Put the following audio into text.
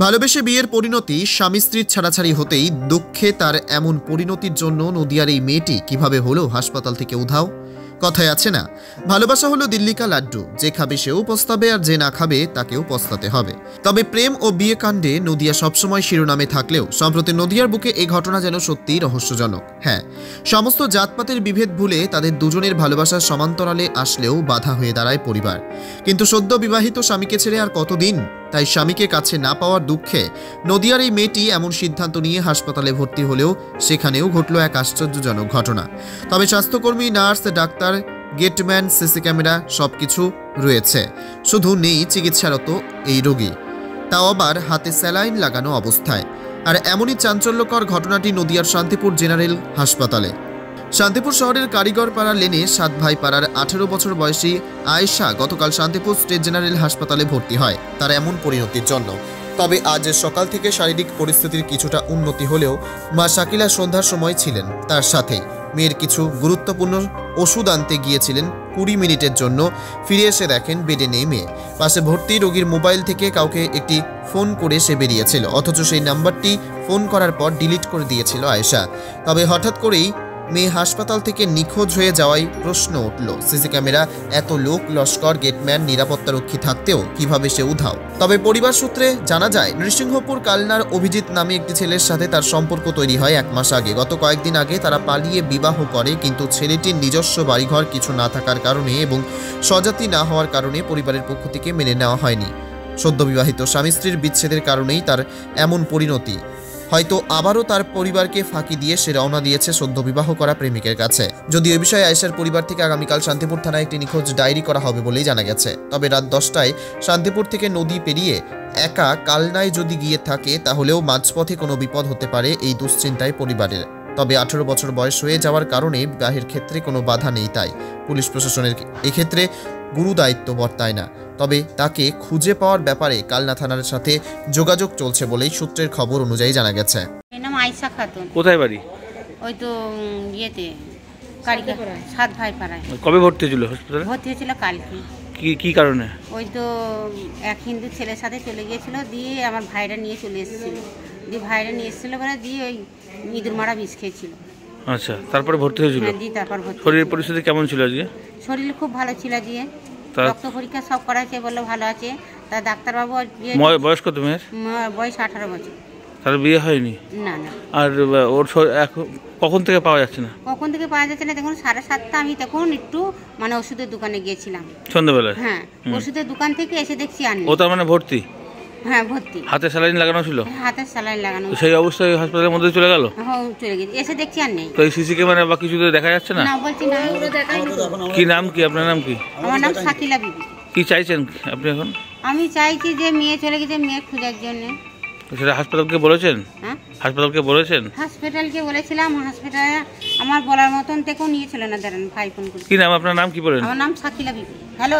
ভালোবেসে বিয়ের পরিণতি স্বামী স্ত্রীর ছাড়াছাড়ি হতেই দুঃখে তার এমন পরিণতির জন্য নদিয়ার এই মেয়েটি কিভাবে হলো হাসপাতাল থেকে উধাও। কথায় আছে না, ভালোবাসা হলো দিল্লি কা লাড্ডু, যে খাবে সেও পস্তাবে আর যে না খাবে তাকেও পস্তাতে হবে। তবে প্রেম ও বিয়ে কাণ্ডে নদিয়া সবসময় শিরোনামে থাকলেও সম্প্রতি নদিয়ার বুকে এই ঘটনা যেন সত্যিই রহস্যজনক। হ্যাঁ, সমস্ত জাতপাতের বিভেদ ভুলে তাদের দুজনের ভালোবাসার সমান্তরালে আসলেও বাধা হয়ে দাঁড়ায় পরিবার। কিন্তু সদ্য বিবাহিত স্বামীকে ছেড়ে আর কতদিন, তাই স্বামীকে কাছে না পাওয়ার দুঃখে নদিয়ার এই মেয়েটি এমন সিদ্ধান্ত নিয়ে হাসপাতালে ভর্তি হলেও সেখানেও ঘটল এক আশ্চর্যজনক ঘটনা। তবে স্বাস্থ্যকর্মী, nurse, doctor, gateman, CC camera সবকিছু রয়েছে, শুধু নেই চিকিৎসারত এই রোগী, তাও আবার হাতে স্যালাইন লাগানো অবস্থায়। আর এমনই চাঞ্চল্যকর ঘটনাটি নদিয়ার শান্তিপুর জেনারেল হাসপাতালে। শান্তিপুর শহরের কারিগরপাড়া লেনে 7 ভাই পাড়ার 18 বছর বয়সী আয়েশা গতকাল শান্তিপুর স্টেট জেনারেল হাসপাতালে ভর্তি হয় তার এমন পরিণতির জন্য। তবে আজ সকাল থেকে শারীরিক পরিস্থিতির কিছুটা উন্নতি হলেও মা শাকিলা সন্ধ্যার সময় ছিলেন তার সাথেই। মেয়ের কিছু গুরুত্বপূর্ণ ওষুধ আনতে গিয়েছিলেন 20 মিনিটের জন্য, ফিরে এসে দেখেন বেডে নেই মেয়ে। পাশে ভর্তি রোগীর মোবাইল থেকে কাউকে একটি ফোন করে সে বেরিয়েছিল, অথচ সেই নাম্বারটি ফোন করার পর ডিলিট করে দিয়েছিল আয়েশা। তবে হঠাৎ করেই মেয়ে হাসপাতাল থেকে নিখোঁজ হয়ে যাওয়ায় প্রশ্ন উঠল, সিসি ক্যামেরা, এত লোক লস্কর, গেটম্যান, নিরাপত্তারক্ষী থাকতেও কিভাবে সে উধাও। তবে পরিবার সূত্রে জানা যায়, নৃসিংহপুর কালনার অভিজিৎ নামে একটি ছেলের সাথে তার সম্পর্ক তৈরি হয় 1 মাস আগে। গত কয়েকদিন আগে তারা পালিয়ে বিবাহ করে, কিন্তু ছেলেটির নিজস্ব বাড়িঘর কিছু না থাকার কারণে এবং স্বজাতি না হওয়ার কারণে পরিবারের পক্ষ থেকে মেনে নেওয়া হয়নি। সদ্য বিবাহিত স্বামী স্ত্রীর বিচ্ছেদের কারণেই তার এমন পরিণতি। হয়তো আবারও তার পরিবারকে ফাঁকি দিয়ে সে রওনা দিয়েছে সদ্য বিবাহ করা প্রেমিকের কাছে। যদিও এই বিষয়ে আয়েশার পরিবার থেকে আগামীকাল শান্তিপুর থানায় একটি নিখোঁজ ডায়েরি করা হবে বলেই জানা গেছে। তবে রাত 10টায় শান্তিপুর থেকে নদী পেরিয়ে একা কালনায় যদি গিয়ে থাকে, তাহলেও মাঝপথে কোনো বিপদ হতে পারে এই দুশ্চিন্তায় পরিবারের। তবে 18 বছর বয়স হয়ে যাওয়ার কারণে বিবাহের ক্ষেত্রে কোনো বাধা নেই, তাই পুলিশ প্রশাসনের এক্ষেত্রে গুরু দায়িত্ব বর্তায় না। তবে তাকে খুঁজে পাওয়ার ব্যাপারে কালনা থানার সাথে যোগাযোগ চলছে বলেই সূত্রের খবর অনুযায়ী জানা গেছে। এর নাম আয়েশা খাতুন। কোথায় বাড়ি? ওই তো ইয়েতে কারিগরপাড়ায় 7 ভাই পাড়ায়। কবে ভর্তি হয়েছিল হাসপাতালে? ভর্তি হয়েছিল কালকে। কি কারণে? ওই তো এক হিন্দু ছেলের সাথে চলে গিয়েছিল, দিয়ে আমার ভাইরা নিয়ে চলে এসেছিল, দিয়ে ভাইরা নিয়ে এসেছিল বলে দিয়ে ওই ইঁদুর মারা বিষ খেয়েছিল। আচ্ছা, তারপরে ভর্তি হয়েছিল? হ্যাঁ, দিয়ে তারপর ভর্তি। শরীরের পরিস্থিতি কেমন ছিল আজকে? শরীর খুব ভালো ছিল, দিয়ে রক্ত পরীক্ষা সব করা হয়েছে, বললো ভালো আছে। তা ডাক্তারবাবু বয়স কত মেয়ের? বয়স 18 বছর। তার বিয়ে হয়নি? না না। আর ওর কখন থেকে পাওয়া যাচ্ছে না? কখন থেকে পাওয়া যাচ্ছে না, দেখুন 7:30 আমি তখন একটু মানে ওষুধের দোকানে গিয়েছিলাম সন্ধ্যাবেলায়। হ্যাঁ, ওষুধের দোকান থেকে এসে দেখছি আর নেই। ও তার মানে ভর্তি? হ্যাঁ, ভর্তি। হাতে স্যালাইন লাগানো ছিল? হাতে স্যালাইন লাগানো। সেই অবস্থায় হাসপাতালের মধ্যে চলে গেল? হ্যাঁ, চলে গেছে, এসে দেখছি আর নেই। তো এই সিসি ক্যামেরা বা কিছু দেখা যাচ্ছে না? না, বলছি না, ওরা দেখায়নি। কি নাম কি আপনার? নাম কি? আমার নাম শাকিলা বিবি। কি চাইছেন আপনি এখন? আমি চাইছি যে মেয়ে চলে গেছে, মেয়ে খোঁজার জন্য। সেটা হাসপাতালকে বলেছেন? হ্যাঁ, হাসপাতালকে বলেছেন? হাসপাতালকে বলেছিলাম, হাসপাতালে আমার বলার মতন থেকেও নিয়েছিল না। দাঁড়ান, ভাই ফোন করে। কি নাম আপনার? নাম কি বলেন? আমার নাম শাকিলা বিবি। হ্যালো।